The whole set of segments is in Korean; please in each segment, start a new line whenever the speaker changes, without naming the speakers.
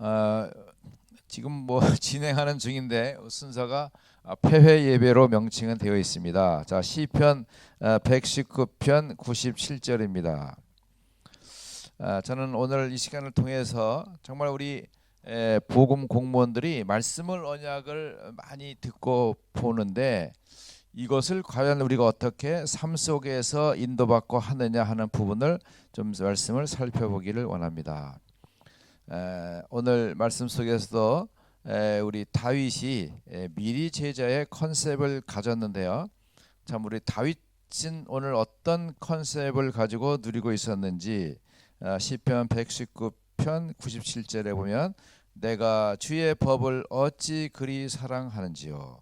어, 지금 뭐 진행하는 중인데 순서가 폐회 예배로 명칭은 되어 있습니다. 자, 시편 119편 97절입니다. 저는 오늘 이 시간을 통해서 정말 우리 복음 공무원들이 말씀을 언약을 많이 듣고 보는데 이것을 과연 우리가 어떻게 삶 속에서 인도받고 하느냐 하는 부분을 좀 말씀을 살펴보기를 원합니다. 오늘 말씀 속에서도 우리 다윗이 미리 제자의 컨셉을 가졌는데요. 참 우리 다윗은 오늘 어떤 컨셉을 가지고 누리고 있었는지 시편 119편 97절에 보면 내가 주의 법을 어찌 그리 사랑하는지요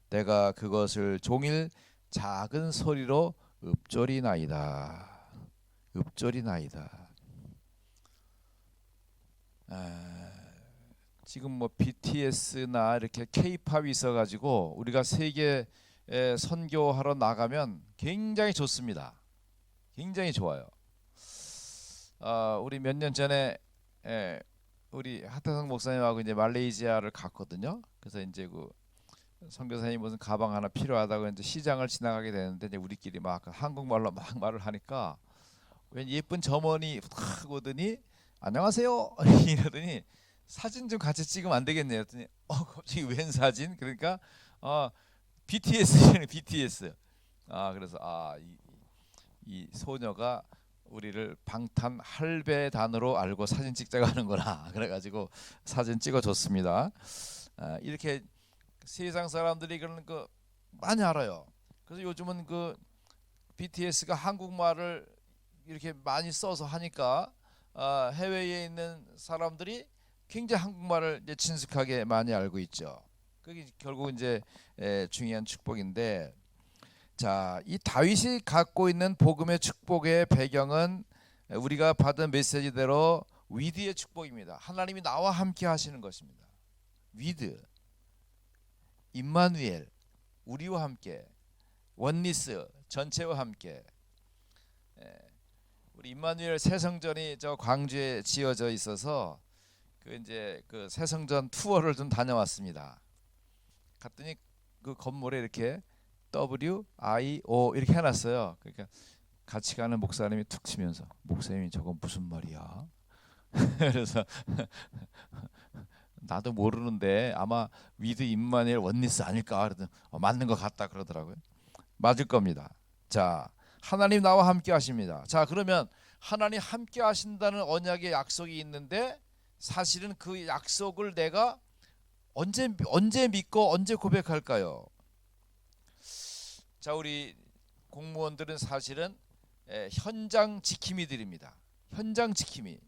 내가 그것을 종일 작은 소리로 읊조리나이다. 읊조리나이다. 지금 뭐 BTS나 이렇게 K-팝이 있어가지고 우리가 세계에 선교하러 나가면 굉장히 좋습니다. 굉장히 좋아요. 우리 몇 년 전에 우리 하태성 목사님하고 이제 말레이시아를 갔거든요. 그래서 이제 그 선교사님 무슨 가방 하나 필요하다고 이제 시장을 지나가게 되는데 이제 우리끼리 막 한국말로 막 말을 하니까 웬 예쁜 점원이 탁 오더니 안녕하세요 이러더니 사진 좀 같이 찍으면 안 되겠네요. 그랬더니 갑자기 웬 사진? 그러니까 BTS잖아요. BTS. 그래서 이 소녀가 우리를 방탄 할배단으로 알고 사진 찍자고 하는구나. 그래가지고 사진 찍어줬습니다. 이렇게 세상 사람들이 그런 거 많이 알아요. 그래서 요즘은 그 BTS가 한국말을 이렇게 많이 써서 하니까 해외에 있는 사람들이 굉장히 한국말을 이제 친숙하게 많이 알고 있죠. 그게 결국 이제 중요한 축복인데, 자, 이 다윗이 갖고 있는 복음의 축복의 배경은 우리가 받은 메시지대로 위드의 축복입니다. 하나님이 나와 함께 하시는 것입니다. 위드, 임마누엘, 우리와 함께, 원리스, 전체와 함께. 우리 임마누엘 새성전이 저 광주에 지어져 있어서 그 이제 그 새성전 투어를 좀 다녀왔습니다. 갔더니 그 건물에 이렇게 WIO 이렇게 해놨어요. 그러니까 같이 가는 목사님이 툭 치면서 목사님이 저건 무슨 말이야? 그래서 나도 모르는데 아마 위드 임마누엘 원리스 아닐까? 그러더니 맞는 것 같다 그러더라고요. 맞을 겁니다. 자, 하나님 나와 함께 하십니다. 자, 그러면 하나님 함께 하신다는 언약의 약속이 있는데 사실은 그 약속을 내가 언제 믿고 언제 고백할까요? 자, 우리 공무원들은 사실은 현장 지킴이들입니다. 현장 지킴이.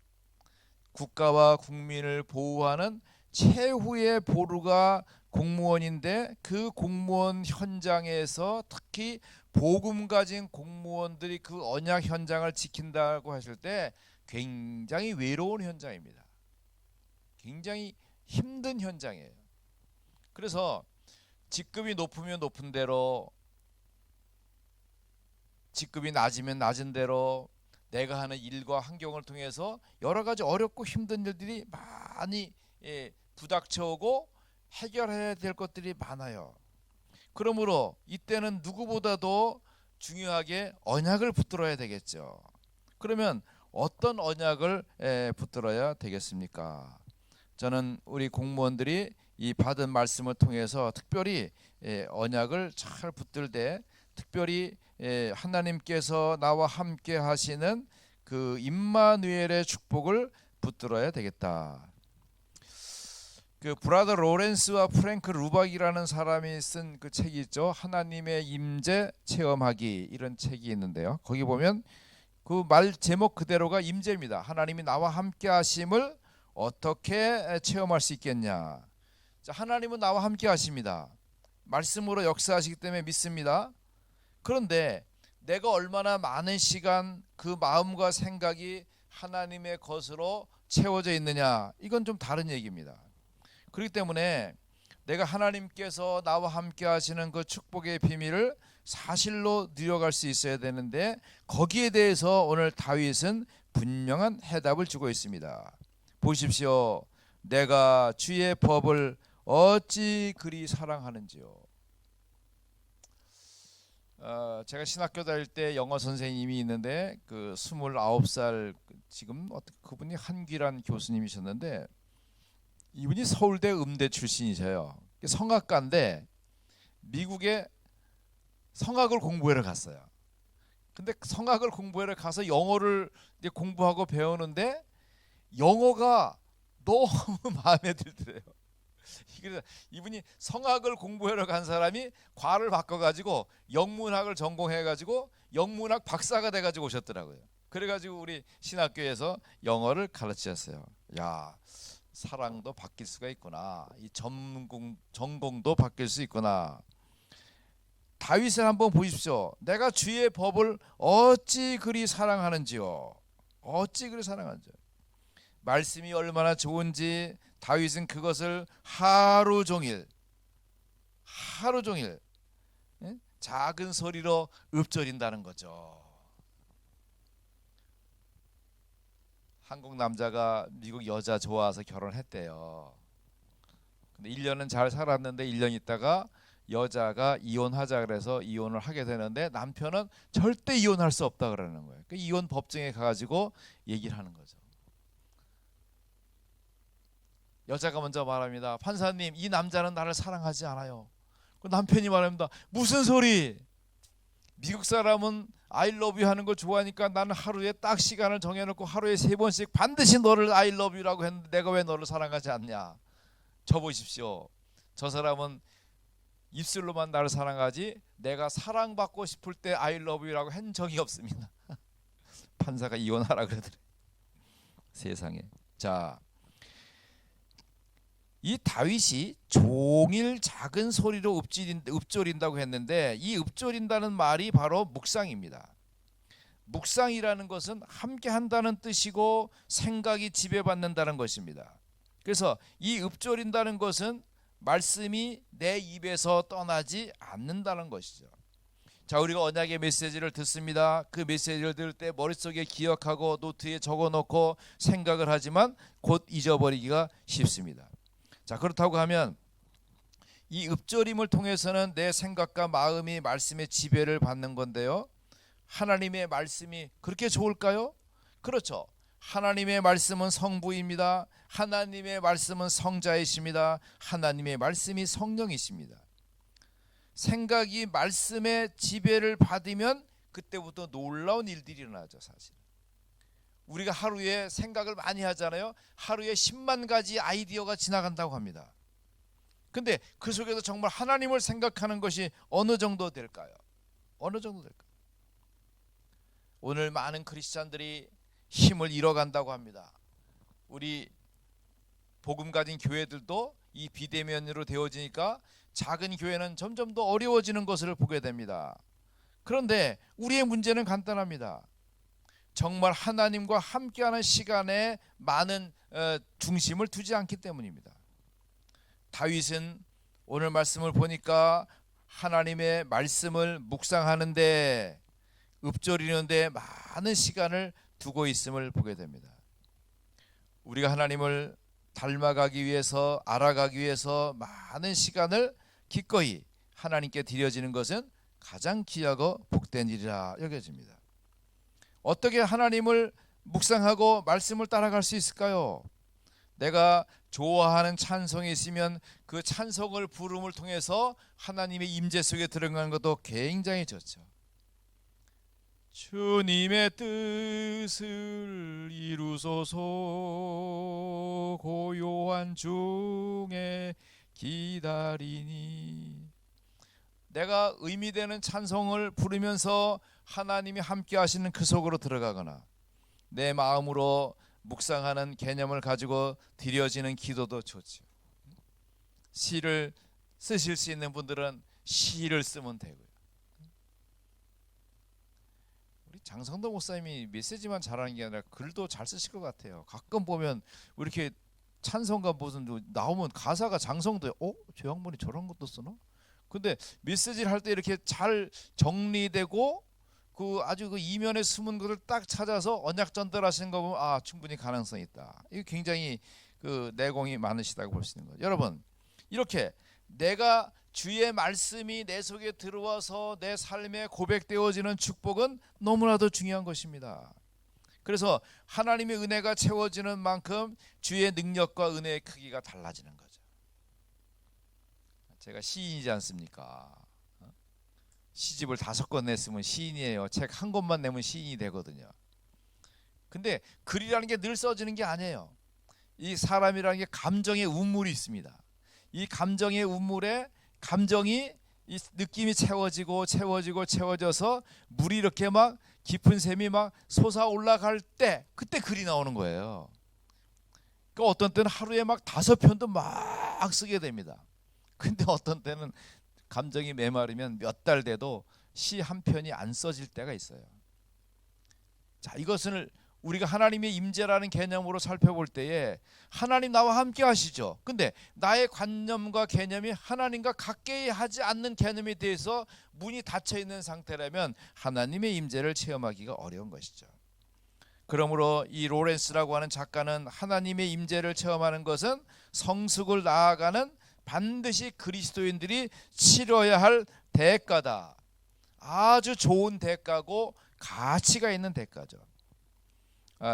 국가와 국민을 보호하는 최후의 보루가 공무원인데 그 공무원 현장에서 특히 복음 가진 공무원들이 그 언약 현장을 지킨다고 하실 때 굉장히 외로운 현장입니다. 굉장히 힘든 현장이에요. 그래서 직급이 높으면 높은 대로, 직급이 낮으면 낮은 대로 내가 하는 일과 환경을 통해서 여러 가지 어렵고 힘든 일들이 많이 부닥쳐오고 해결해야 될 것들이 많아요. 그러므로 이때는 누구보다도 중요하게 언약을 붙들어야 되겠죠. 그러면 어떤 언약을 붙들어야 되겠습니까? 저는 우리 공무원들이 이 받은 말씀을 통해서 특별히 언약을 잘 붙들 때 특별히 하나님께서 나와 함께 하시는 그 임마누엘의 축복을 붙들어야 되겠다. 그 브라더 로렌스와 프랭크 루박이라는 사람이 쓴 그 책이 있죠. 하나님의 임재 체험하기, 이런 책이 있는데요. 거기 보면 그 말 제목 그대로가 임재입니다. 하나님이 나와 함께 하심을 어떻게 체험할 수 있겠냐. 자, 하나님은 나와 함께 하십니다. 말씀으로 역사하시기 때문에 믿습니다. 그런데 내가 얼마나 많은 시간 그 마음과 생각이 하나님의 것으로 채워져 있느냐, 이건 좀 다른 얘기입니다. 그렇기 때문에 내가 하나님께서 나와 함께 하시는 그 축복의 비밀을 사실로 누려갈 수 있어야 되는데 거기에 대해서 오늘 다윗은 분명한 해답을 주고 있습니다. 보십시오. 내가 주의 법을 어찌 그리 사랑하는지요. 제가 신학교 다닐 때 영어 선생님이 있는데 그 29살 지금 그분이 한귀란 교수님이셨는데 이분이 서울대 음대 출신이셔요. 성악가인데 미국에 성악을 공부하러 갔어요. 근데 성악을 공부하러 가서 영어를 이제 공부하고 배우는데 영어가 너무 마음에 들더래요. 그래서 이분이 성악을 공부하러 간 사람이 과를 바꿔가지고 영문학을 전공해가지고 영문학 박사가 돼가지고 오셨더라고요. 그래가지고 우리 신학교에서 영어를 가르치셨어요. 야, 사랑도 바뀔 수가 있구나. 이 전공도 바뀔 수 있구나. 다윗을 한번 보십시오. 내가 주의 법을 어찌 그리 사랑하는지요. 어찌 그리 사랑하는지요. 말씀이 얼마나 좋은지 다윗은 그것을 하루 종일 작은 소리로 읊조린다는 거죠. 한국 남자가 미국 여자 좋아서 결혼했대요. 근데 1년은 잘 살았는데 1년 있다가 여자가 이혼하자 그래서 이혼을 하게 되는데 남편은 절대 이혼할 수 없다 그러는 거예요. 그 이혼 법정에 가가지고 얘기를 하는 거죠. 여자가 먼저 말합니다. 판사님, 이 남자는 나를 사랑하지 않아요. 그 남편이 말합니다. 무슨 소리? 미국 사람은 I love you 하는 걸 좋아하니까 나는 하루에 딱 시간을 정해놓고 하루에 3번씩 반드시 너를 I love you라고 했는데 내가 왜 너를 사랑하지 않냐. 저 보십시오. 저 사람은 입술로만 나를 사랑하지 내가 사랑받고 싶을 때 I love you라고 한 적이 없습니다. 판사가 이혼하라 그러더래요. 세상에. 자, 이 다윗이 종일 작은 소리로 읊조린다고 했는데 이 읊조린다는 말이 바로 묵상입니다. 묵상이라는 것은 함께 한다는 뜻이고 생각이 지배받는다는 것입니다. 그래서 이 읊조린다는 것은 말씀이 내 입에서 떠나지 않는다는 것이죠. 자, 우리가 언약의 메시지를 듣습니다. 그 메시지를 들을 때 머릿속에 기억하고 노트에 적어놓고 생각을 하지만 곧 잊어버리기가 쉽습니다. 자, 그렇다고 하면 이 읊조림을 통해서는 내 생각과 마음이 말씀의 지배를 받는 건데요. 하나님의 말씀이 그렇게 좋을까요? 그렇죠. 하나님의 말씀은 성부입니다. 하나님의 말씀은 성자이십니다. 하나님의 말씀이 성령이십니다. 생각이 말씀의 지배를 받으면 그때부터 놀라운 일들이 일어나죠. 사실 우리가 하루에 생각을 많이 하잖아요. 하루에 10만 가지 아이디어가 지나간다고 합니다. 근데 그 속에서 정말 하나님을 생각하는 것이 어느 정도 될까요? 어느 정도 될까요? 오늘 많은 크리스찬들이 힘을 잃어간다고 합니다. 우리 복음 가진 교회들도 이 비대면으로 되어지니까 작은 교회는 점점 더 어려워지는 것을 보게 됩니다. 그런데 우리의 문제는 간단합니다. 정말 하나님과 함께하는 시간에 많은 중심을 두지 않기 때문입니다. 다윗은 오늘 말씀을 보니까 하나님의 말씀을 묵상하는데 읊조리는데 많은 시간을 두고 있음을 보게 됩니다. 우리가 하나님을 닮아가기 위해서 알아가기 위해서 많은 시간을 기꺼이 하나님께 드려지는 것은 가장 귀하고 복된 일이라 여겨집니다. 어떻게 하나님을 묵상하고 말씀을 따라갈 수 있을까요? 내가 좋아하는 찬송이 있으면 그 찬송을 부름을 통해서 하나님의 임재 속에 들어가는 것도 굉장히 좋죠. 주님의 뜻을 이루소서 고요한 중에 기다리니. 내가 의미되는 찬송을 부르면서 하나님이 함께 하시는 그 속으로 들어가거나 내 마음으로 묵상하는 개념을 가지고 드려지는 기도도 좋죠. 시를 쓰실 수 있는 분들은 시를 쓰면 되고요. 우리 장성도 목사님이 메시지만 잘하는 게 아니라 글도 잘 쓰실 것 같아요. 가끔 보면 이렇게 찬송가 무슨 나오면 가사가 장성도에 저 양반이 저런 것도 쓰나? 근데 메시지를 할 때 이렇게 잘 정리되고 그 아주 그 이면에 숨은 것을 딱 찾아서 언약 전달하시는 거 보면 아 충분히 가능성이 있다. 이거 굉장히 그 내공이 많으시다고 볼 수 있는 거예요. 여러분 이렇게 내가 주의 말씀이 내 속에 들어와서 내 삶에 고백되어지는 축복은 너무나도 중요한 것입니다. 그래서 하나님의 은혜가 채워지는 만큼 주의 능력과 은혜의 크기가 달라지는 거죠. 제가 시인이지 않습니까? 시집을 5권 냈으면 시인이에요. 책 한 권만 내면 시인이 되거든요. 근데 글이라는 게 늘 써지는 게 아니에요. 이 사람이라는 게 감정의 운물이 있습니다. 이 감정의 운물에 감정이 이 느낌이 채워져서 물이 이렇게 막 깊은 샘이 막 솟아 올라갈 때 그때 글이 나오는 거예요. 그 어떤 때는 하루에 막 5편도 막 쓰게 됩니다. 근데 어떤 때는 감정이 메마르면 몇 달 돼도 시 한 편이 안 써질 때가 있어요. 자, 이것을 우리가 하나님의 임재라는 개념으로 살펴볼 때에 하나님 나와 함께 하시죠. 근데 나의 관념과 개념이 하나님과 가까이 하지 않는 개념에 대해서 문이 닫혀 있는 상태라면 하나님의 임재를 체험하기가 어려운 것이죠. 그러므로 이 로렌스라고 하는 작가는 하나님의 임재를 체험하는 것은 성숙을 나아가는 반드시 그리스도인들이 치러야 할 대가다. 아주 좋은 대가고 가치가 있는 대가죠.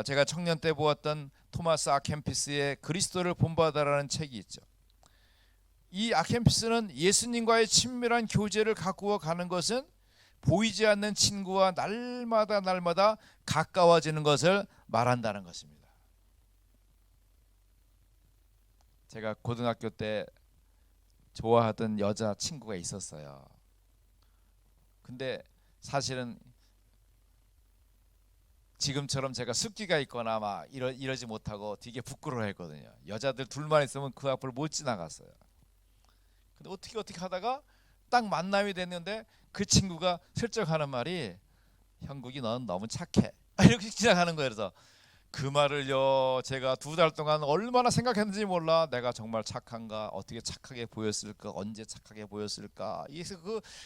제가 청년 때 보았던 토마스 아켐피스의 그리스도를 본받아라는 책이 있죠. 이 아켐피스는 예수님과의 친밀한 교제를 가꾸어 가는 것은 보이지 않는 친구와 날마다 가까워지는 것을 말한다는 것입니다. 제가 고등학교 때 좋아하던 여자 친구가 있었어요. 근데 사실은 지금처럼 제가 습기가 있거나 막 이러지 못하고 되게 부끄러워했거든요. 여자들 둘만 있으면 그 앞을 못 지나갔어요. 근데 어떻게 하다가 딱 만남이 됐는데 그 친구가 슬쩍 하는 말이 형국이 넌 너무 착해 이렇게 시작하는 거예요. 그래서 그 말을요 제가 2달 동안 얼마나 생각했는지 몰라. 내가 정말 착한가, 어떻게 착하게 보였을까, 언제 착하게 보였을까. 그래서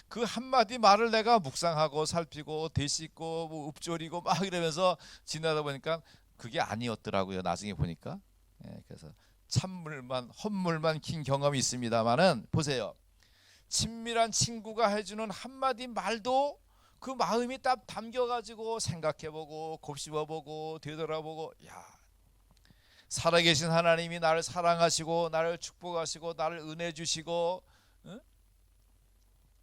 그 한마디 말을 내가 묵상하고 살피고 되씹고 뭐 읊조리고 막 이러면서 지나다 보니까 그게 아니었더라고요. 나중에 보니까. 그래서 찬물만 헛물만 긴 경험이 있습니다만은 보세요. 친밀한 친구가 해주는 한마디 말도 그 마음이 딱 담겨가지고 생각해보고 곱씹어보고 되돌아보고, 야, 살아계신 하나님이 나를 사랑하시고 나를 축복하시고 나를 은혜 주시고, 응?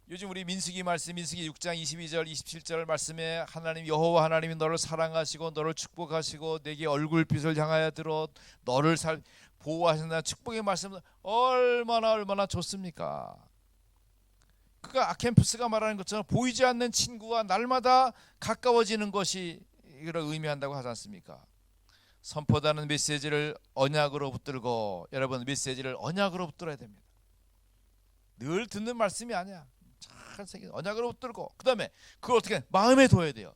요즘 우리 민수기 말씀, 민수기 6장 22절 27절 말씀에 하나님 여호와 하나님이 너를 사랑하시고 너를 축복하시고 내게 얼굴빛을 향하여 들어 너를 보호하신다는 축복의 말씀은 얼마나 좋습니까? 그가 아켐푸스가 말하는 것처럼 보이지 않는 친구와 날마다 가까워지는 것이 이걸 의미한다고 하지 않습니까? 선포하는 메시지를 언약으로 붙들고, 여러분 메시지를 언약으로 붙들어야 됩니다. 늘 듣는 말씀이 아니야. 잘 새긴 언약으로 붙들고, 그 다음에 그걸 어떻게 마음에 둬야 돼요.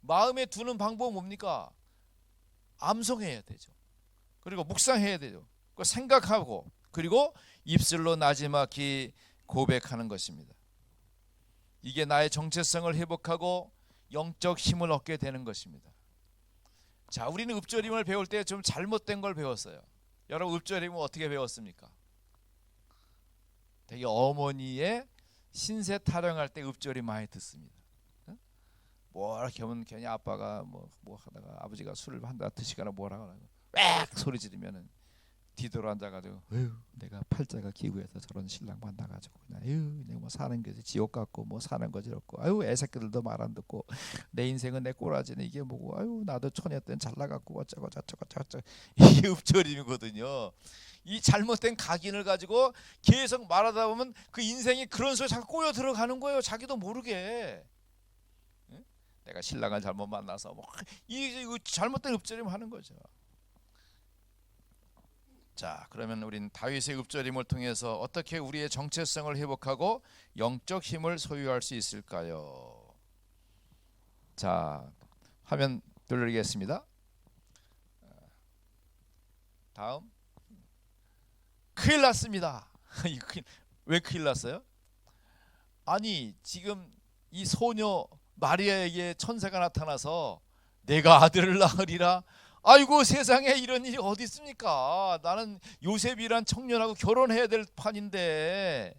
마음에 두는 방법은 뭡니까? 암송해야 되죠. 그리고 묵상해야 되죠. 그걸 생각하고 그리고 입술로 나지막히 고백하는 것입니다. 이게 나의 정체성을 회복하고 영적 힘을 얻게 되는 것입니다. 자, 우리는 읊조림을 배울 때 좀 잘못된 걸 배웠어요. 여러분 읊조림은 어떻게 배웠습니까? 되게 어머니의 신세 타령할 때 읊조림 많이 듣습니다. 뭐 이렇게 하면 괜히 아빠가 뭐 하다가 아버지가 술을 한다 드시거나 뭐라 하고 빽 소리 지르면은 뒤돌아 앉아가지고 내가 팔자가 기구해서 저런 신랑 만나가지고 그냥 내가 뭐 사는 게 지옥 같고 뭐 사는 거지 없고 애새끼들도 말 안 듣고 내 인생은 내 꼬라지는 이게 뭐고 나도 처녀 때는 잘 나갔고 어쩌고 저쩌고 이게 읊조림이거든요. 이 잘못된 각인을 가지고 계속 말하다 보면 그 인생이 그런 소리 자꾸 꼬여 들어가는 거예요. 자기도 모르게. 내가 신랑을 잘못 만나서 이 잘못된 읊조림 하는 거죠. 자, 그러면 우리는 다윗의 읊조림을 통해서 어떻게 우리의 정체성을 회복하고 영적 힘을 소유할 수 있을까요? 자, 화면 돌리겠습니다. 다음. 큰일 났습니다. 왜 큰일 났어요? 아니 지금 이 소녀 마리아에게 천사가 나타나서 내가 아들을 낳으리라. 아이고, 세상에 이런 일이 어디 있습니까? 나는 요셉이란 청년하고 결혼해야 될 판인데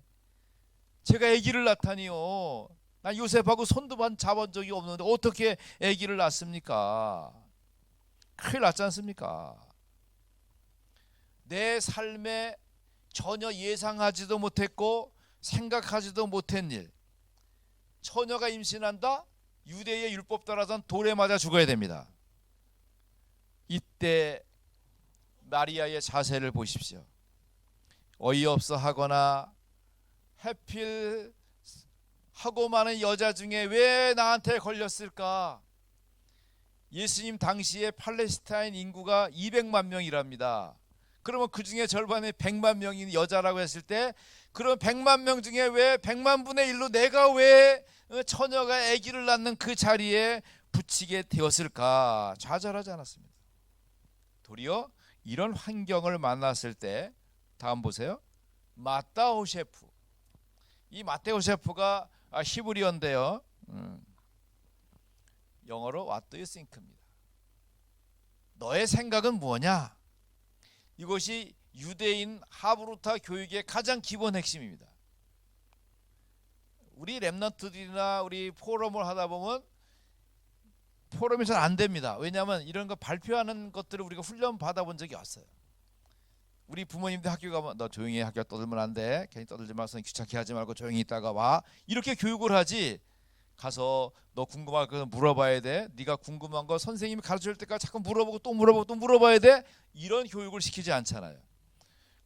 제가 아기를 낳다니요. 난 요셉하고 손도 잡은 적이 없는데 어떻게 아기를 낳습니까? 큰일 났지 않습니까? 내 삶에 전혀 예상하지도 못했고 생각하지도 못한 일. 처녀가 임신한다? 유대의 율법 따라서는 돌에 맞아 죽어야 됩니다. 이때 마리아의 자세를 보십시오. 어이없어 하거나 하필 하고 많은 여자 중에 왜 나한테 걸렸을까? 예수님 당시에 팔레스타인 인구가 200만 명이랍니다. 그러면 그 중에 절반이 100만 명인 여자라고 했을 때, 그럼 100만 명 중에 왜 100만 분의 1로 내가 왜 처녀가 아기를 낳는 그 자리에 붙이게 되었을까? 좌절하지 않았습니다. 도리어 이런 환경을 만났을 때, 다음 보세요. 마따오 셰프. 이 마테오 셰프가 히브리어인데요. 영어로 What do you think입니다. 너의 생각은 뭐냐? 이것이 유대인 하브루타 교육의 가장 기본 핵심입니다. 우리 랩런트들이나 우리 포럼을 하다 보면 포럼이 잘 안 됩니다. 왜냐하면 이런 거 발표하는 것들을 우리가 훈련 받아본 적이 없어요. 우리 부모님들 학교 가면 너 조용히 해, 학교 떠들면 안 돼. 괜히 떠들지 말고 귀찮게 하지 말고 조용히 있다가 와. 이렇게 교육을 하지. 가서 너 궁금한 거 물어봐야 돼. 네가 궁금한 거 선생님이 가르쳐줄 때까지 자꾸 물어보고 또 물어보고 또 물어봐야 돼. 이런 교육을 시키지 않잖아요.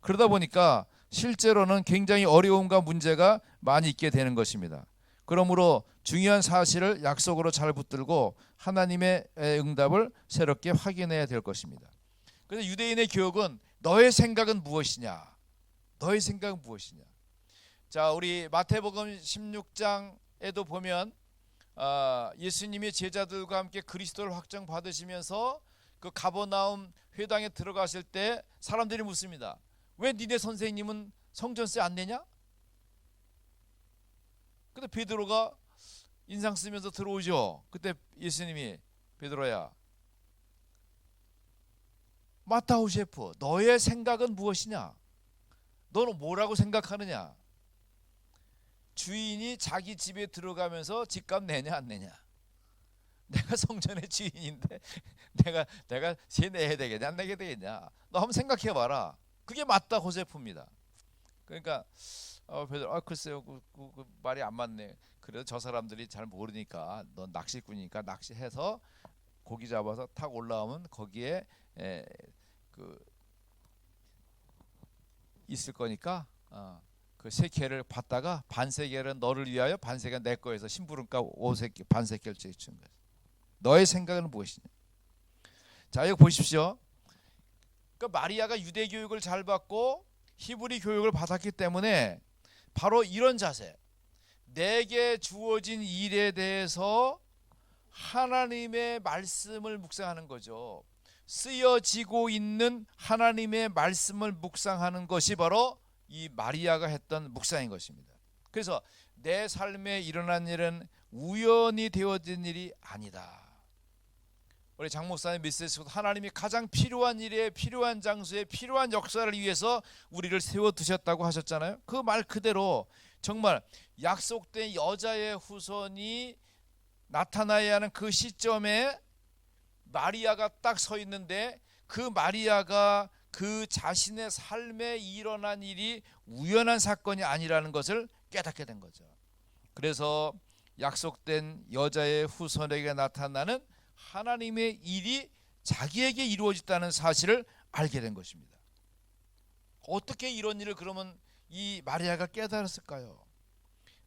그러다 보니까 실제로는 굉장히 어려움과 문제가 많이 있게 되는 것입니다. 그러므로 중요한 사실을 약속으로 잘 붙들고 하나님의 응답을 새롭게 확인해야 될 것입니다. 그래서 유대인의 교육은 너의 생각은 무엇이냐? 너의 생각은 무엇이냐? 자, 우리 마태복음 16장에도 보면 예수님이 제자들과 함께 그리스도를 확정 받으시면서 그 가버나움 회당에 들어가실 때 사람들이 묻습니다. 왜 니네 선생님은 성전세 안 내냐? 근데 베드로가 인상 쓰면서 들어오죠. 그때 예수님이 베드로야, 마타오 셰프, 너의 생각은 무엇이냐? 너는 뭐라고 생각하느냐? 주인이 자기 집에 들어가면서 집값 내냐 안 내냐? 내가 성전의 주인인데 내가 세 내야 되겠냐 안 내게 되겠냐? 너 한번 생각해 봐라. 그게 맞다 호세프입니다. 그러니까 베드로, 글쎄요, 그 말이 안 맞네. 그래도 저 사람들이 잘 모르니까 넌 낚시꾼이니까 낚시해서 고기 잡아서 탁 올라오면 거기에 그 있을 거니까 그 세계를 받다가 반세계는 너를 위하여 반세계는 내 거에서 심부름값 5세계 반세계를 준 거예요. 너의 생각은 무엇이냐? 자, 여기 보십시오. 그러니까 마리아가 유대 교육을 잘 받고 히브리 교육을 받았기 때문에 바로 이런 자세, 내게 주어진 일에 대해서 하나님의 말씀을 묵상하는 거죠. 쓰여지고 있는 하나님의 말씀을 묵상하는 것이 바로 이 마리아가 했던 묵상인 것입니다. 그래서 내 삶에 일어난 일은 우연히 되어진 일이 아니다. 우리 장 목사님 메시지에서 하나님이 가장 필요한 일에 필요한 장소에 필요한 역사를 위해서 우리를 세워두셨다고 하셨잖아요. 그 말 그대로 정말 약속된 여자의 후손이 나타나야 하는 그 시점에 마리아가 딱 서 있는데, 그 마리아가 그 자신의 삶에 일어난 일이 우연한 사건이 아니라는 것을 깨닫게 된 거죠. 그래서 약속된 여자의 후손에게 나타나는 하나님의 일이 자기에게 이루어졌다는 사실을 알게 된 것입니다. 어떻게 이런 일을 그러면 이 마리아가 깨달았을까요?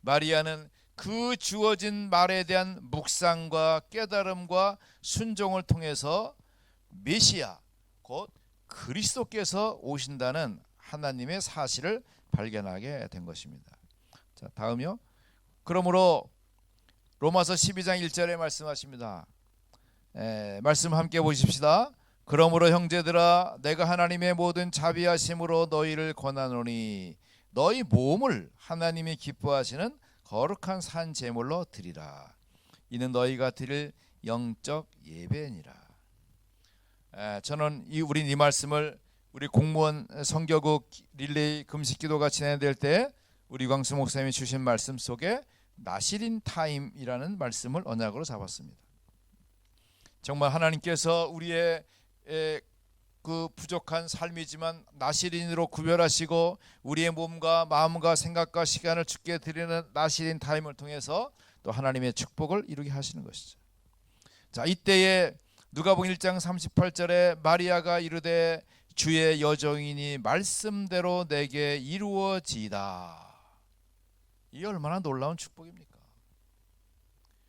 마리아는 그 주어진 말에 대한 묵상과 깨달음과 순종을 통해서 메시아 곧 그리스도께서 오신다는 하나님의 사실을 발견하게 된 것입니다. 자, 다음이요. 그러므로 로마서 12장 1절에 말씀하십니다. 말씀 함께 보십시다. 그러므로 형제들아, 내가 하나님의 모든 자비하심으로 너희를 권하노니 너희 몸을 하나님이 기뻐하시는 거룩한 산 제물로 드리라. 이는 너희가 드릴 영적 예배니라. 저는 우리 이 말씀을 우리 공무원 성교국 릴레이 금식기도가 진행될 때 우리 광수 목사님이 주신 말씀 속에 나시린 타임이라는 말씀을 언약으로 잡았습니다. 정말 하나님께서 우리의 그 부족한 삶이지만 나시린으로 구별하시고 우리의 몸과 마음과 생각과 시간을 주께 드리는 나시린 타임을 통해서 또 하나님의 축복을 이루게 하시는 것이죠. 자, 이때에 누가복음 1장 38절에 마리아가 이르되 주의 여종이니 말씀대로 내게 이루어지이다. 이게 얼마나 놀라운 축복입니까?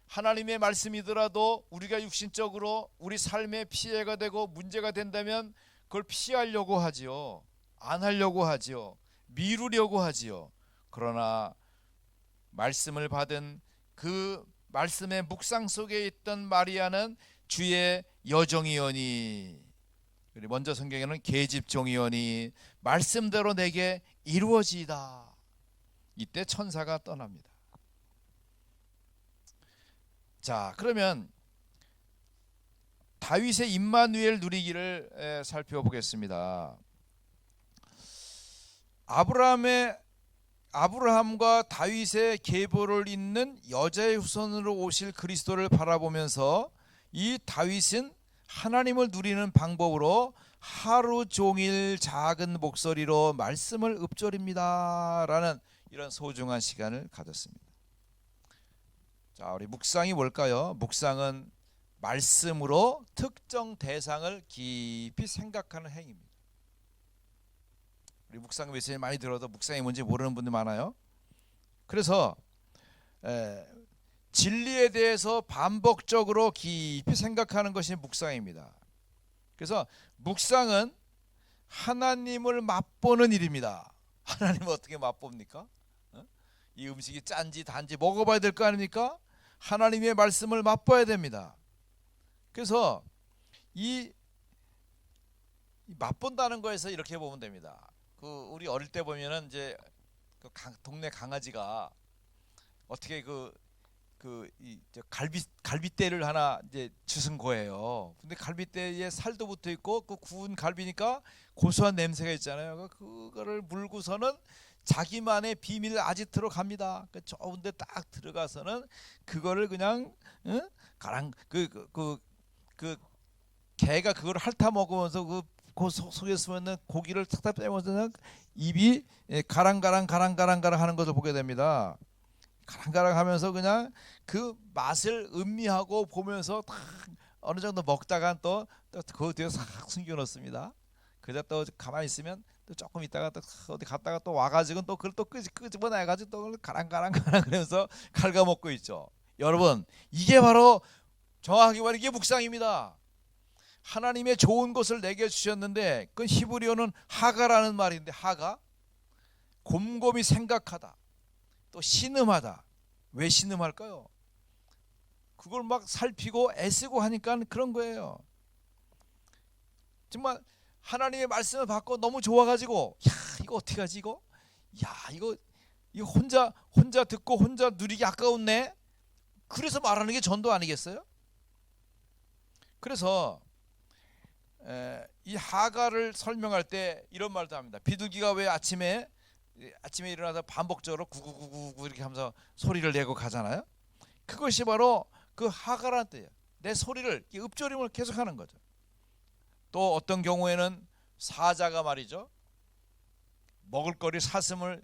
하나님의 말씀이더라도 우리가 육신적으로 우리 삶에 피해가 되고 문제가 된다면 그걸 피하려고 하지요. 안 하려고 하지요. 미루려고 하지요. 그러나 말씀을 받은 그 말씀의 묵상 속에 있던 마리아는 주의 여종이오니, 먼저 성경에는 계집종이오니 말씀대로 내게 이루어지이다. 이때 천사가 떠납니다. 자, 그러면 다윗의 임마누엘 누리기를 살펴보겠습니다. 아브라함과 다윗의 계보를 잇는 여자의 후손으로 오실 그리스도를 바라보면서 이 다윗은 하나님을 누리는 방법으로 하루 종일 작은 목소리로 말씀을 읊조립니다 라는 이런 소중한 시간을 가졌습니다. 자, 우리 묵상이 뭘까요? 묵상은 말씀으로 특정 대상을 깊이 생각하는 행위입니다. 우리 묵상 메시지 많이 들어도 묵상이 뭔지 모르는 분들 많아요. 그래서 진리에 대해서 반복적으로 깊이 생각하는 것이 묵상입니다. 그래서 묵상은 하나님을 맛보는 일입니다. 하나님을 어떻게 맛봅니까? 이 음식이 짠지 단지 먹어봐야 될 거 아닙니까? 하나님의 말씀을 맛봐야 됩니다. 그래서 이 맛본다는 거에서 이렇게 보면 됩니다. 우리 어릴 때 보면은 이제 동네 강아지가 어떻게 갈비대를 하나 이제 주신 거예요. 근데 갈비대에 살도 붙어 있고 그 구운 갈비니까 고소한 냄새가 있잖아요. 그거를 물고서는 자기만의 비밀 아지트로 갑니다. 그 좋은데 딱 들어가서는 그거를 그냥 가랑 개가 그걸 핥아 먹으면서 그 속에 숨어있는 고기를 탁탁 빼면서 입이 가랑가랑 하는 것을 보게 됩니다. 가랑가랑 하면서 그냥 그 맛을 음미하고 보면서 딱 어느 정도 먹다가 또 그 뒤에 싹 숨겨놓습니다. 그러다 또 가만히 있으면 또 조금 있다가 또 어디 갔다가 또 와가지고 또 그걸 또 끄집어내가지고 또 가랑가랑 그러면서 갉아먹고 있죠. 여러분, 이게 바로 정확하게 말하면 이게 묵상입니다. 하나님의 좋은 것을 내게 주셨는데 그건 히브리어는 하가라는 말인데, 하가 곰곰이 생각하다, 또 신음하다. 왜 신음할까요? 그걸 막 살피고 애쓰고 하니까 그런 거예요. 정말 하나님의 말씀을 받고 너무 좋아가지고 이거 어떻게 하지 이거? 이거 혼자 듣고 혼자 누리기 아까웠네. 그래서 말하는 게 전도 아니겠어요? 그래서 이 하가를 설명할 때 이런 말도 합니다. 비둘기가 왜 아침에 일어나서 반복적으로 구구구구 이렇게 하면서 소리를 내고 가잖아요. 그것이 바로 그 하가라는 뜻이에요. 내 소리를 읊조림을 계속하는 거죠. 또 어떤 경우에는 사자가 말이죠, 먹을거리 사슴을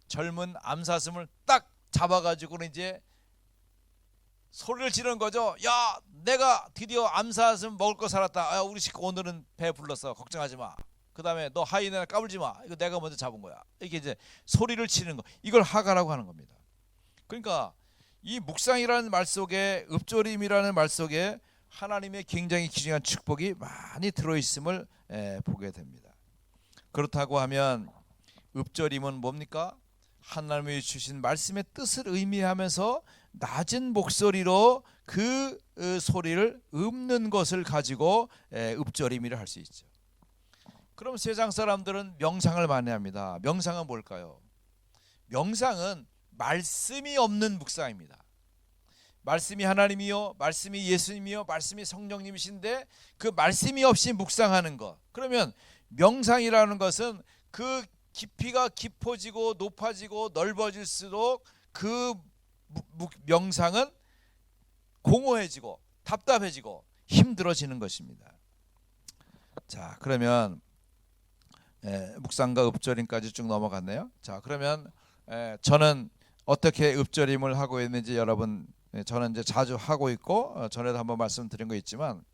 젊은 암사슴을 딱 잡아가지고는 이제 소리를 지르는 거죠. 야, 내가 드디어 암사슴 먹을 거 살았다. 야, 우리 식구 오늘은 배 불렀어. 걱정하지 마. 그 다음에 너 하이에나 까불지 마. 이거 내가 먼저 잡은 거야. 이렇게 이제 소리를 치는 거. 이걸 하가라고 하는 겁니다. 그러니까 이 묵상이라는 말 속에, 읊조림이라는 말 속에 하나님의 굉장히 귀중한 축복이 많이 들어있음을 보게 됩니다. 그렇다고 하면 읊조림은 뭡니까? 하나님이 주신 말씀의 뜻을 의미하면서 낮은 목소리로 그 소리를 읊는 것을 가지고 읊조림이라 할 수 있죠. 그럼 세상 사람들은 명상을 많이 합니다. 명상은 뭘까요? 명상은 말씀이 없는 묵상입니다. 말씀이 하나님이요, 말씀이 예수님이요, 말씀이 성령님이신데 그 말씀이 없이 묵상하는 것. 그러면 명상이라는 것은 그 깊이가 깊어지고 높아지고 넓어질수록 그 명상은 공허해지고 답답해지고 힘들어지는 것입니다. 자, 그러면 묵상과 읍조림까지 쭉 넘어갔네요. 자, 그러면 저는 어떻게 읍조림을 하고 있는지 여러분, 저는 이제 자주 하고 있고 전에도 한번 말씀드린 거 있지만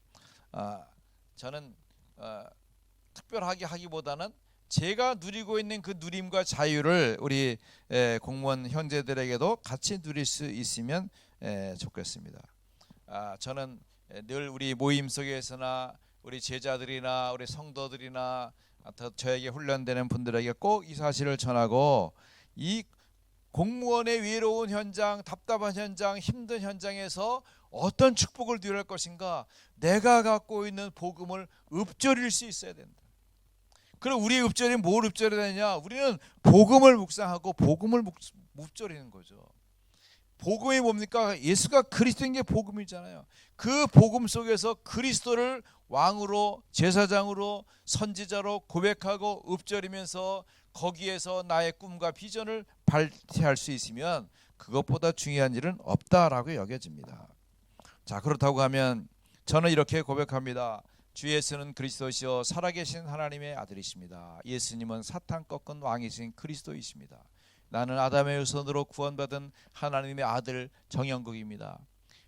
저는 특별하게 하기보다는 제가 누리고 있는 그 누림과 자유를 우리 공무원 형제들에게도 같이 누릴 수 있으면 좋겠습니다. 저는 늘 우리 모임 속에서나 우리 제자들이나 우리 성도들이나 저에게 훈련되는 분들에게 꼭 이 사실을 전하고, 이 공무원의 외로운 현장, 답답한 현장, 힘든 현장에서 어떤 축복을 누릴 것인가, 내가 갖고 있는 복음을 읊조릴 수 있어야 된다. 그럼 우리의 읊조림 뭘 읊조려야 되냐? 우리는 복음을 묵상하고 복음을 읊조리는 거죠. 복음이 뭡니까? 예수가 그리스도인 게 복음이잖아요. 그 복음 속에서 그리스도를 왕으로, 제사장으로, 선지자로 고백하고 읊조리면서 거기에서 나의 꿈과 비전을 발휘할 수 있으면 그것보다 중요한 일은 없다라고 여겨집니다. 자, 그렇다고 하면 저는 이렇게 고백합니다. 주 예수는 그리스도시요 살아계신 하나님의 아들이십니다. 예수님은 사탄 꺾은 왕이신 그리스도이십니다. 나는 아담의 후손으로 구원받은 하나님의 아들 정영국입니다.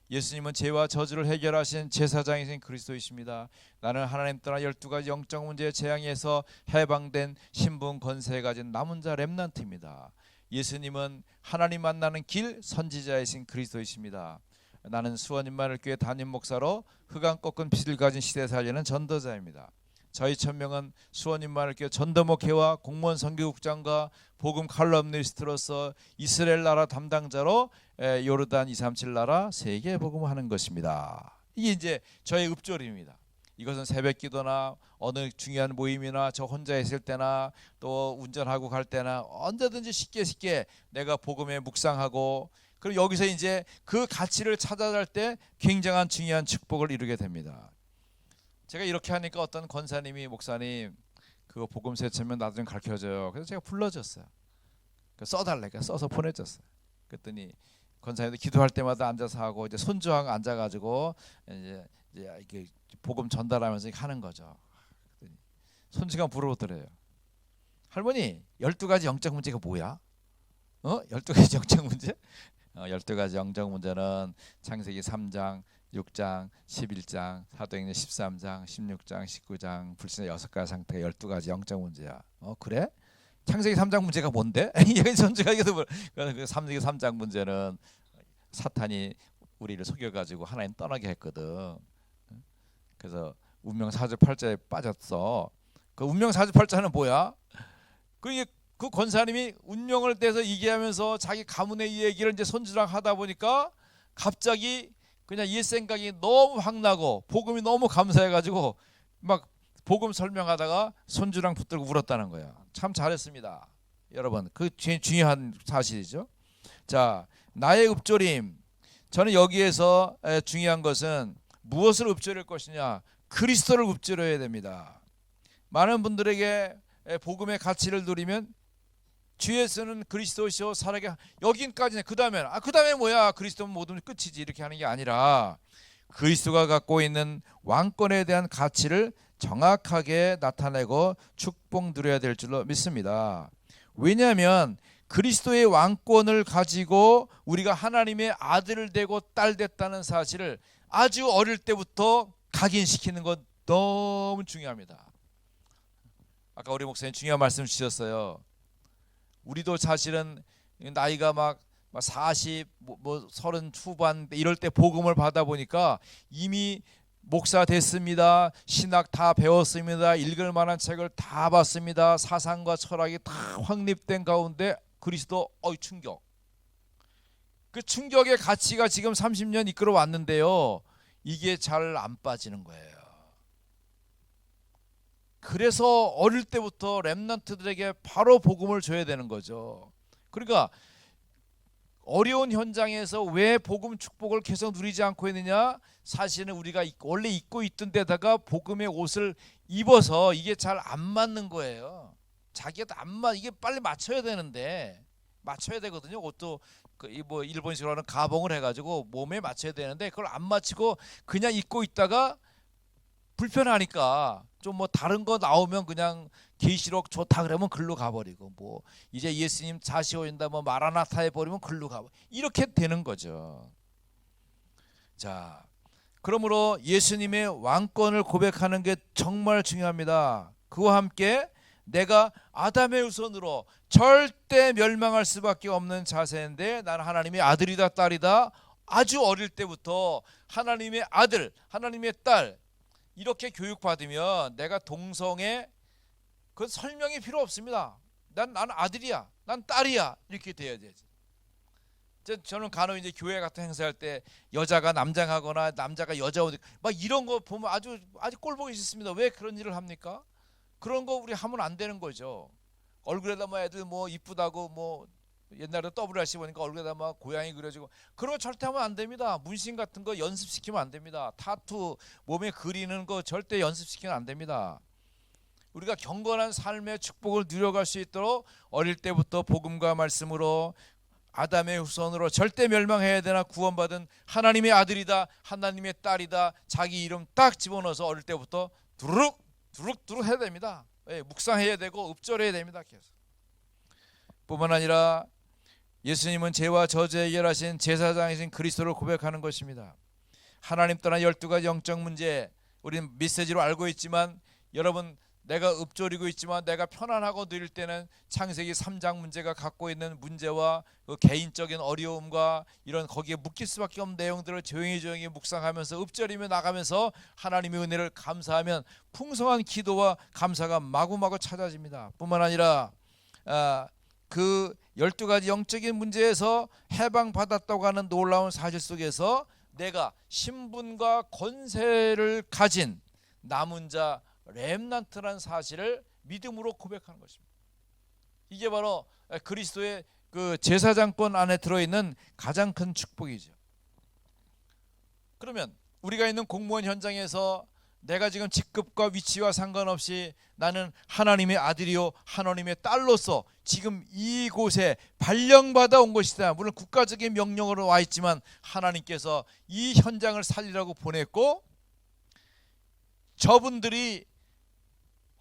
예수님은 죄와 저주를 해결하신 제사장이신 그리스도이십니다. 나는 하나님 떠나 12가지 영적 문제의 재앙에서 해방된 신분 권세 가진 남은 자 렘넌트입니다. 예수님은 하나님 만나는 길 선지자이신 그리스도이십니다. 나는 수원인마을교회 담임 목사로 흑암 꺾은 빛을 가진 시대 살리는 전도자입니다. 저희 천명은 수원인마을교회 전도목회와 공무원 선교국장과 복음 칼럼니스트로서 이스라엘 나라 담당자로 요르단 237 나라 세계 복음하는 것입니다. 이게 이제 저의 읍조림입니다. 이것은 새벽기도나 어느 중요한 모임이나 저 혼자 있을 때나 또 운전하고 갈 때나 언제든지 쉽게 내가 복음에 묵상하고, 그리고 여기서 이제 그 가치를 찾아갈 때 굉장한 중요한 축복을 이루게 됩니다. 제가 이렇게 하니까 어떤 권사님이, 목사님 그거 복음 세치면 나도 좀 가르쳐줘요. 그래서 제가 불러줬어요. 써달래. 써서 보내줬어요. 그랬더니 권사님도 기도할 때마다 앉아서 하고, 이제 손주하고 앉아가지고 이제 이렇게 복음 전달하면서 하는 거죠. 그랬더니 손주가 물어보더래요. 할머니 12가지 영적 문제가 뭐야? 12가지 영적 문제? 12가지 영적 문제는 창세기 3장, 6장, 11장, 사도행전 13장, 16장, 19장, 불신의 6가지 상태가 12가지 영적 문제야. 그래? 창세기 3장 문제가 뭔데? 여기 선주가 창세기 3장 문제는 사탄이 우리를 속여가지고 하나님 떠나게 했거든. 그래서 운명 사주팔자에 빠졌어. 그 운명 사주팔자는 뭐야? 그 권사님이 운명을 대해서 얘기하면서 자기 가문의 얘기를 이제 손주랑 하다 보니까 갑자기 그냥 옛 생각이 너무 확 나고 복음이 너무 감사해가지고 막 복음 설명하다가 손주랑 붙들고 울었다는 거야. 참 잘했습니다. 여러분, 그 중요한 사실이죠. 자, 나의 읍조림. 저는 여기에서 중요한 것은 무엇을 읍조릴 것이냐? 그리스도를 읍조려야 됩니다. 많은 분들에게 복음의 가치를 누리면 주 예수는 그리스도시요 살아계, 여긴까지는 그 다음에 뭐야? 그리스도는 모든 끝이지, 이렇게 하는 게 아니라 그리스도가 갖고 있는 왕권에 대한 가치를 정확하게 나타내고 축복 누려야 될 줄로 믿습니다. 왜냐하면 그리스도의 왕권을 가지고 우리가 하나님의 아들 되고 딸 됐다는 사실을 아주 어릴 때부터 각인시키는 것 너무 중요합니다. 아까 우리 목사님 중요한 말씀 주셨어요. 우리도 사실은 나이가 막 40, 30 후반 이럴 때 복음을 받아 보니까 이미 목사 됐습니다. 신학 다 배웠습니다. 읽을 만한 책을 다 봤습니다. 사상과 철학이 다 확립된 가운데 그리스도 충격. 그 충격의 가치가 지금 30년 이끌어 왔는데요. 이게 잘 안 빠지는 거예요. 그래서 어릴 때부터 렘넌트들에게 바로 복음을 줘야 되는 거죠. 그러니까 어려운 현장에서 왜 복음 축복을 계속 누리지 않고 있느냐? 사실은 우리가 원래 입고 있던 데다가 복음의 옷을 입어서 이게 잘 안 맞는 거예요. 자기가 이게 빨리 맞춰야 되는데, 맞춰야 되거든요. 옷도 뭐 일본식으로 하는 가봉을 해가지고 몸에 맞춰야 되는데 그걸 안 맞추고 그냥 입고 있다가 불편하니까 좀 뭐 다른 거 나오면 그냥 계시록 좋다 그러면 글로 가버리고, 뭐 이제 예수님 다시 오신다 뭐 마라나타 해버리면 글로 가버리고, 이렇게 되는 거죠. 자, 그러므로 예수님의 왕권을 고백하는 게 정말 중요합니다. 그와 함께 내가 아담의 후손으로 절대 멸망할 수밖에 없는 자세인데, 나는 하나님의 아들이다 딸이다. 아주 어릴 때부터 하나님의 아들, 하나님의 딸 이렇게 교육받으면 내가 동성애, 그건 설명이 필요 없습니다. 나는 아들이야, 난 딸이야, 이렇게 돼야 되지. 저는 간혹 이제 교회 같은 행사할 때 여자가 남장하거나 남자가 여자 옷 막 이런 거 보면 아주 꼴보기 싫습니다. 왜 그런 일을 합니까? 그런 거 우리 하면 안 되는 거죠. 얼굴에다 뭐 애들 뭐 이쁘다고 뭐 옛날에 WRC 보니까 얼굴에다 막 고양이 그려지고 그런 거 절대 하면 안 됩니다. 문신 같은 거 연습시키면 안 됩니다. 타투 몸에 그리는 거 절대 연습시키면 안 됩니다. 우리가 경건한 삶의 축복을 누려갈 수 있도록 어릴 때부터 복음과 말씀으로 아담의 후손으로 절대 멸망해야 되나 구원받은 하나님의 아들이다, 하나님의 딸이다, 자기 이름 딱 집어넣어서 어릴 때부터 두루룩 해야 됩니다. 묵상해야 되고 읍절해야 됩니다. 계속. 뿐만 아니라 예수님은 죄와 저주 해결하신 제사장이신 그리스도를 고백하는 것입니다. 하나님 떠난 12가지 영적 문제, 우리는 메시지로 알고 있지만, 여러분 내가 읊조리고 있지만 내가 편안하고 누릴 때는 창세기 3장 문제가 갖고 있는 문제와 그 개인적인 어려움과 이런 거기에 묶일 수밖에 없는 내용들을 조용히 묵상하면서 읊조리며 나가면서 하나님의 은혜를 감사하면 풍성한 기도와 감사가 마구마구 찾아집니다. 뿐만 아니라 그 12가지 영적인 문제에서 해방받았다고 하는 놀라운 사실 속에서 내가 신분과 권세를 가진 남은 자 렘넌트라는 사실을 믿음으로 고백하는 것입니다. 이게 바로 그리스도의 그 제사장권 안에 들어있는 가장 큰 축복이죠. 그러면 우리가 있는 공무원 현장에서 내가 지금 직급과 위치와 상관없이 나는 하나님의 아들이요 하나님의 딸로서 지금 이곳에 발령받아 온 것이다. 물론 국가적인 명령으로 와 있지만 하나님께서 이 현장을 살리라고 보냈고, 저분들이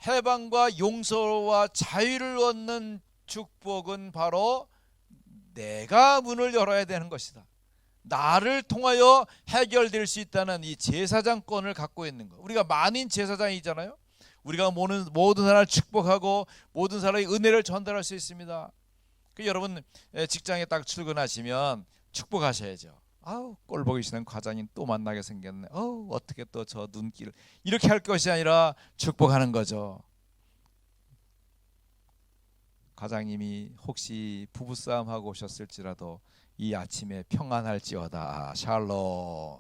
해방과 용서와 자유를 얻는 축복은 바로 내가 문을 열어야 되는 것이다. 나를 통하여 해결될 수 있다는 이 제사장권을 갖고 있는 것. 우리가 만인 제사장이잖아요. 우리가 모든 사람을 축복하고 모든 사람의 은혜를 전달할 수 있습니다. 여러분 직장에 딱 출근하시면 축복하셔야죠. 아우 꼴 보기 싫은 과장님 또 만나게 생겼네. 어떻게 또 저 눈길, 이렇게 할 것이 아니라 축복하는 거죠. 과장님이 혹시 부부싸움 하고 오셨을지라도 이 아침에 평안할지어다. 샬롬.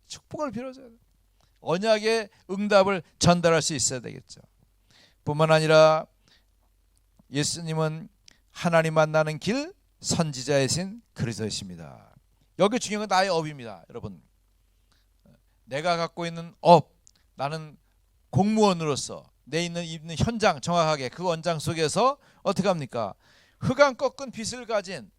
축복을 빌어줘야 돼요. 언약의 응답을 전달할 수 있어야 되겠죠. 뿐만 아니라 예수님은 하나님 만나는 길 선지자이신 그리스도이십니다. 여기 중요한 건 나의 업입니다. 여러분, 내가 갖고 있는 업, 나는 공무원으로서 내 있는 현장, 정확하게 그 원장 속에서 어떻게 합니까? 흑암 꺾은 빛을 가진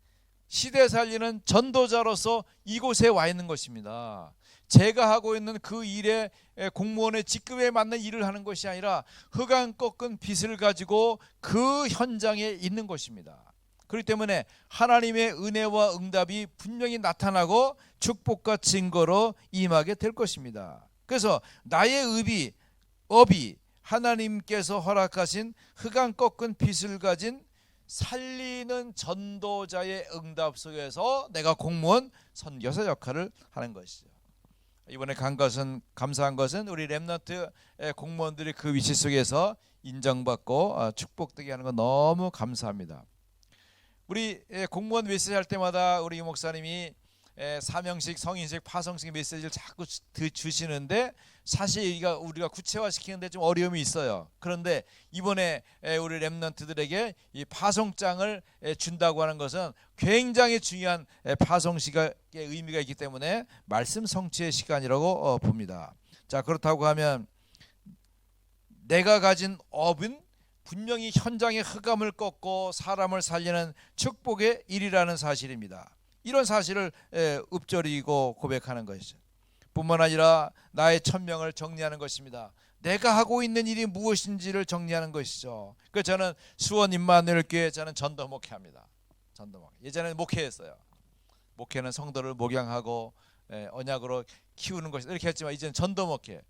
시대 살리는 전도자로서 이곳에 와 있는 것입니다. 제가 하고 있는 그 일에 공무원의 직급에 맞는 일을 하는 것이 아니라 흑암 꺾은 빛을 가지고 그 현장에 있는 것입니다. 그렇기 때문에 하나님의 은혜와 응답이 분명히 나타나고 축복과 증거로 임하게 될 것입니다. 그래서 나의 업이 하나님께서 허락하신 흑암 꺾은 빛을 가진 살리는 전도자의 응답 속에서 내가 공무원 선교사 역할을 하는 것이죠. 이번에 감사한 것은 우리 렘넌트 공무원들이 그 위치 속에서 인정받고 축복되게 하는 거 너무 감사합니다. 우리 공무원 메시지 할 때마다 우리 목사님이 사명식, 성인식, 파송식 메시지를 자꾸 주시는데 사실 우리가 구체화시키는데 좀 어려움이 있어요. 그런데 이번에 우리 렘넌트들에게 이 파송장을 준다고 하는 것은 굉장히 중요한 파송식의 의미가 있기 때문에 말씀 성취의 시간이라고 봅니다. 자, 그렇다고 하면 내가 가진 업은 분명히 현장의 흑암을 꺾고 사람을 살리는 축복의 일이라는 사실입니다. 이런 사실을 읊조리고 고백하는 것이죠. 뿐만 아니라 나의 천명을 정리하는 것입니다. 내가 하고 있는 일이 무엇인지를 정리하는 것이죠. 그래서 저는 수원 임마누엘 교회 저는 전도 목회합니다. 전도 목회. 예전에는 목회했어요. 목회는 성도를 목양하고 언약으로 키우는 것 이렇게 했지만 이제는 전도 목회.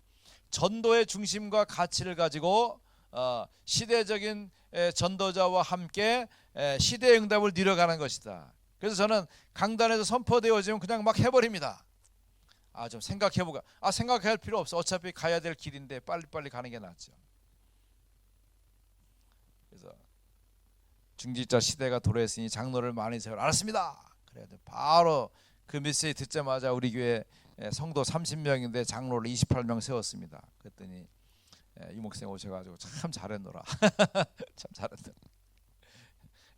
전도의 중심과 가치를 가지고 시대적인 전도자와 함께 시대의 응답을 누려가는 것이다. 그래서 저는 강단에서 선포되어지면 그냥 막 해버립니다. 좀 생각해보고 생각할 필요 없어. 어차피 가야 될 길인데 빨리빨리 가는 게 낫죠. 그래서 중직자 시대가 도래했으니 장로를 많이 세우라. 알았습니다. 그래야 돼. 바로 그 메시지 듣자마자 우리 교회 성도 30명인데 장로를 28명 세웠습니다. 그랬더니 이 목사님 오셔가지고 참 잘했노라. 참 잘했노라.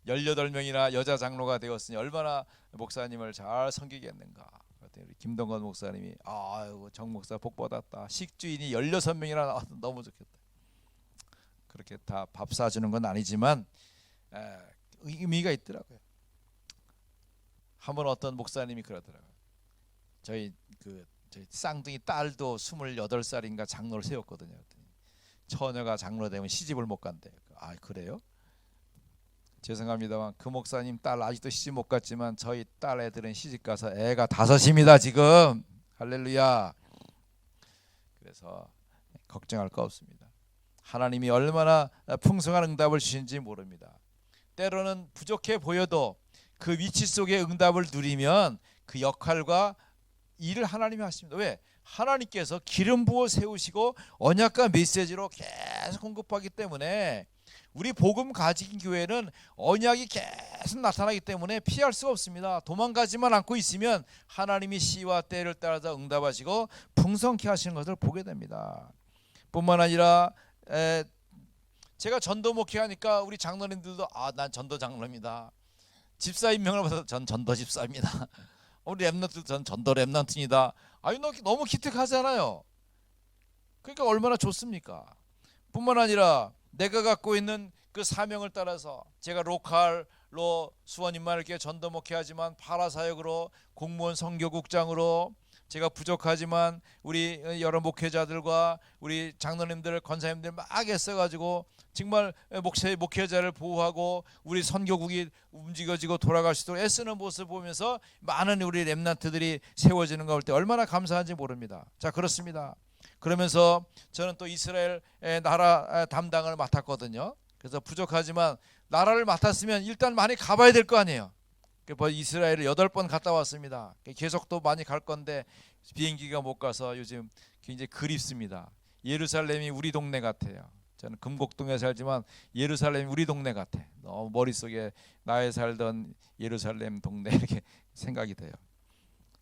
18명이나 여자 장로가 되었으니 얼마나 목사님을 잘 섬기겠는가. 그랬더니 우리 김동건 목사님이 아이고 정 목사 복 받았다. 식주인이 16명이나 나와서 너무 좋겠다. 그렇게 다 밥 사주는 건 아니지만 의미가 있더라고요. 한번 어떤 목사님이 그러더라고요. 저희 쌍둥이 딸도 28살인가 장로를 세웠거든요. 처녀가 장로 되면 시집을 못 간대. 그래요? 죄송합니다만 그 목사님 딸 아직도 시집 못 갔지만 저희 딸 애들은 시집 가서 애가 5입니다 지금. 할렐루야. 그래서 걱정할 거 없습니다. 하나님이 얼마나 풍성한 응답을 주신지 모릅니다. 때로는 부족해 보여도 그 위치 속의 응답을 누리면 그 역할과 일을 하나님이 하십니다. 왜? 하나님께서 기름 부어 세우시고 언약과 메시지로 계속 공급하기 때문에 우리 복음 가진 교회는 언약이 계속 나타나기 때문에 피할 수가 없습니다. 도망가지만 않고 있으면 하나님이 시와 때를 따라서 응답하시고 풍성케 하시는 것을 보게 됩니다. 뿐만 아니라 제가 전도 목회하니까 우리 장로님들도 난 전도 장로입니다. 집사 임명을 받아서 전 전도 집사입니다. 우리 렘넌트 전 전도 렘넌트입니다. 너무 기특하잖아요. 그러니까 얼마나 좋습니까? 뿐만 아니라 내가 갖고 있는 그 사명을 따라서 제가 로컬로 수원 임마누엘교회 전도 목회하지만 파라사역으로 공무원 선교국장으로 제가 부족하지만 우리 여러 목회자들과 우리 장로님들 권사님들 막 애써가지고 정말 목회자를 보호하고 우리 선교국이 움직여지고 돌아갈 수 있도록 애쓰는 모습을 보면서 많은 우리 렘넌트들이 세워지는 걸 볼 때 얼마나 감사한지 모릅니다. 자, 그렇습니다. 그러면서 저는 또 이스라엘 나라 담당을 맡았거든요. 그래서 부족하지만 나라를 맡았으면 일단 많이 가봐야 될 거 아니에요. 이스라엘을 8번 갔다 왔습니다. 계속 또 많이 갈 건데 비행기가 못 가서 요즘 굉장히 그립습니다. 예루살렘이 우리 동네 같아요. 저는 금곡동에 살지만 예루살렘이 우리 동네 같아. 너무 머릿속에 나의 살던 예루살렘 동네 이렇게 생각이 돼요.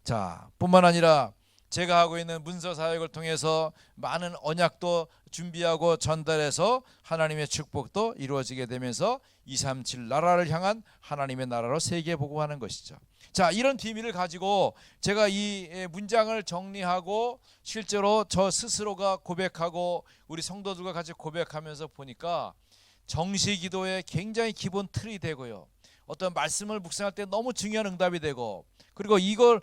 자, 뿐만 아니라 제가 하고 있는 문서 사역을 통해서 많은 언약도 준비하고 전달해서 하나님의 축복도 이루어지게 되면서 237 나라를 향한 하나님의 나라로 세계 보고하는 것이죠. 자, 이런 비밀을 가지고 제가 이 문장을 정리하고 실제로 저 스스로가 고백하고 우리 성도들과 같이 고백하면서 보니까 정시기도의 굉장히 기본 틀이 되고요. 어떤 말씀을 묵상할 때 너무 중요한 응답이 되고, 그리고 이걸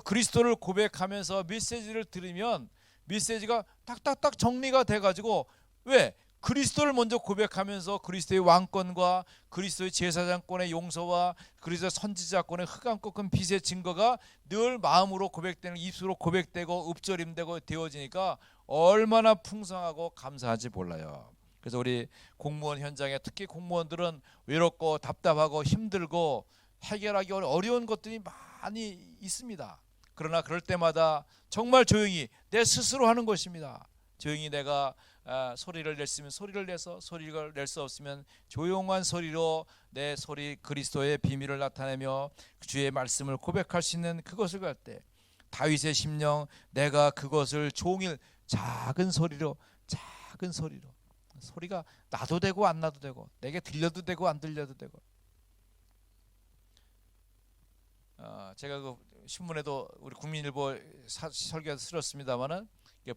그리스도를 고백하면서 메시지를 들으면 메시지가 딱딱딱 정리가 돼가지고, 왜? 그리스도를 먼저 고백하면서 그리스도의 왕권과 그리스도의 제사장권의 용서와 그리스도의 선지자권의 흑암 꺾은 빛의 증거가 늘 마음으로 고백되는, 입술로 고백되고 읊조림되고 되어지니까 얼마나 풍성하고 감사한지 몰라요. 그래서 우리 공무원 현장에 특히 공무원들은 외롭고 답답하고 힘들고 해결하기 어려운 것들이 많이 있습니다. 그러나 그럴 때마다 정말 조용히 내 스스로 하는 것입니다. 조용히 내가 소리를 낼 수 있으면 소리를 내서, 소리를 낼 수 없으면 조용한 소리로 내 소리 그리스도의 비밀을 나타내며 주의 말씀을 고백할 수 있는 그것을 갈 때 다윗의 심령, 내가 그것을 종일 작은 소리로 소리가 나도 되고 안 나도 되고 내게 들려도 되고 안 들려도 되고. 제가 그 신문에도 우리 국민일보 설교에서 쓸었습니다마는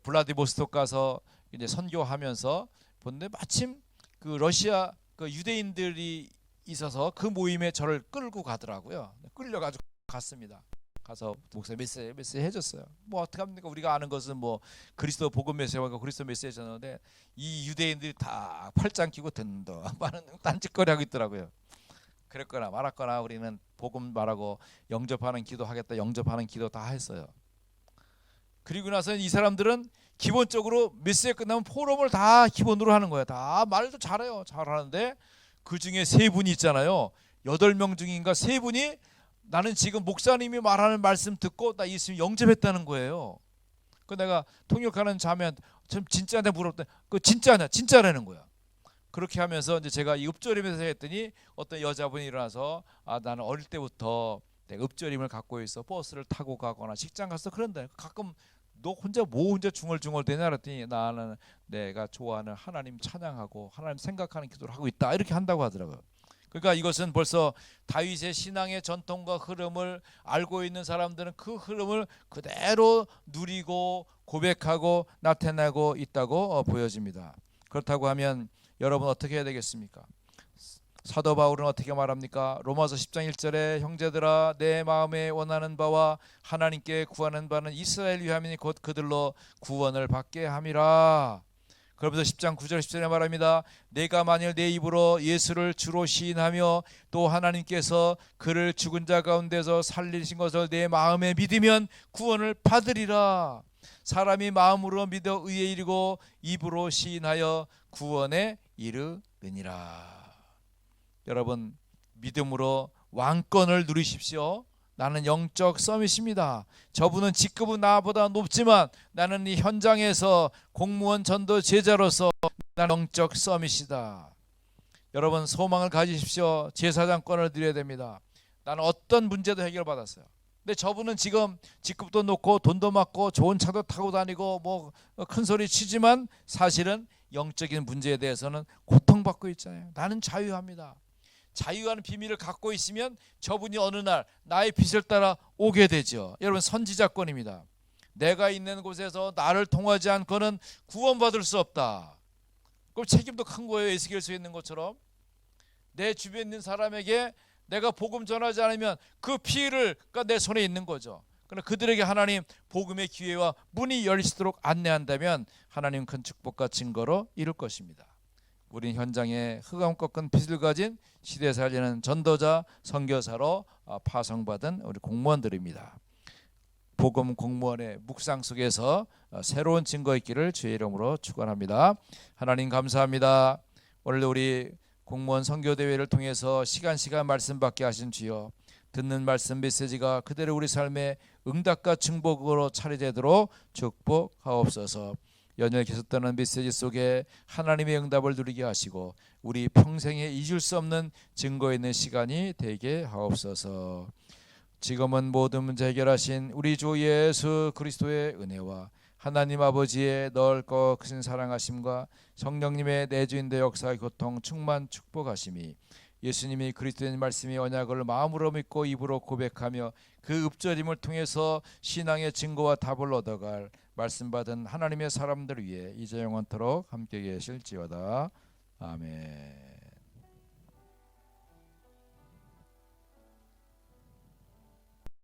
블라디보스토크 가서 이제 선교하면서 본데 마침 그 러시아 그 유대인들이 있어서 그 모임에 저를 끌고 가더라고요. 끌려가지고 갔습니다. 가서 목사 메시지 해줬어요. 뭐 어떻게 합니까? 우리가 아는 것은 뭐 그리스도 복음 메시지와 그리스도 메시지였는데 이 유대인들이 다 팔짱 끼고 듣는다 많은 딴짓거리 하고 있더라고요. 그랬거나 말았거나 우리는 복음 말하고 영접하는 기도 하겠다, 영접하는 기도 다 했어요. 그리고 나서 이 사람들은 기본적으로 메시지 끝나면 포럼을 다 기본으로 하는 거예요. 다 말도 잘해요. 잘하는데 그 중에 세 분이 있잖아요. 8명 중인가 세 분이 나는 지금 목사님이 말하는 말씀 듣고 나 예수님 영접했다는 거예요. 그 내가 통역하는 자매한테 참 진짜냐 물었더니 그 진짜냐, 진짜라는 거야. 그렇게 하면서 이제 제가 이 읍조림에서 했더니 어떤 여자분이 일어나서 나는 어릴 때부터 내가 읍조림을 갖고 있어 버스를 타고 가거나 직장 가서 그런데 가끔 너 혼자 중얼중얼 대냐 그랬더니 나는 내가 좋아하는 하나님 찬양하고 하나님 생각하는 기도를 하고 있다 이렇게 한다고 하더라고요. 그러니까 이것은 벌써 다윗의 신앙의 전통과 흐름을 알고 있는 사람들은 그 흐름을 그대로 누리고 고백하고 나타내고 있다고 보여집니다. 그렇다고 하면 여러분 어떻게 해야 되겠습니까? 사도 바울은 어떻게 말합니까? 로마서 10장 1절에 형제들아 내 마음에 원하는 바와 하나님께 구하는 바는 이스라엘 위함이니 곧 그들로 구원을 받게 함이라. 그러면서 10장 9절 10절에 말합니다. 내가 만일 내 입으로 예수를 주로 시인하며 또 하나님께서 그를 죽은 자 가운데서 살리신 것을 내 마음에 믿으면 구원을 받으리라. 사람이 마음으로 믿어 의에 이르고 입으로 시인하여 구원에 이르느니라. 여러분 믿음으로 왕권을 누리십시오. 나는 영적 서밋입니다. 저분은 직급은 나보다 높지만 나는 이 현장에서 공무원 전도 제자로서 나는 영적 서밋이다. 여러분 소망을 가지십시오. 제사장권을 누려야 됩니다. 나는 어떤 문제도 해결받았어요. 근데 저분은 지금 직급도 높고 돈도 많고 좋은 차도 타고 다니고 뭐 큰 소리 치지만 사실은 영적인 문제에 대해서는 고통받고 있잖아요. 나는 자유합니다. 자유하는 비밀을 갖고 있으면 저분이 어느 날 나의 빛을 따라 오게 되죠. 여러분 선지자권입니다. 내가 있는 곳에서 나를 통하지 않고는 구원받을 수 없다. 그럼 책임도 큰 거예요. 에스겔서에 있는 것처럼 내 주변에 있는 사람에게 내가 복음 전하지 않으면 그 피해가 내 손에 있는 거죠. 그러나 그들에게 하나님 복음의 기회와 문이 열리도록 안내한다면 하나님 큰 축복과 증거로 이룰 것입니다. 우리는 현장에 흑암 꺾은 빛을 가진 시대 살리는 전도자 선교사로 파송받은 우리 공무원들입니다. 복음 공무원의 묵상 속에서 새로운 증거 있기를 주의 이름으로 축원합니다. 하나님 감사합니다. 오늘 우리 공무원 선교대회를 통해서 시간 말씀 받게 하신 주여, 듣는 말씀 메시지가 그대로 우리 삶의 응답과 증복으로 차례되도록 축복하옵소서. 연일 계속되는 메시지 속에 하나님의 응답을 누리게 하시고 우리 평생에 잊을 수 없는 증거 있는 시간이 되게 하옵소서. 지금은 모든 문제 해결하신 우리 주 예수 그리스도의 은혜와 하나님 아버지의 넓고 크신 사랑하심과 성령님의 내주인대 역사의 교통 충만 축복하심이 예수님이 그리스도인 말씀이 언약을 마음으로 믿고 입으로 고백하며 그 읍절임을 통해서 신앙의 증거와 답을 얻어갈 말씀 받은 하나님의 사람들 위해 이제 영원토록 함께 계실지어다. 아멘.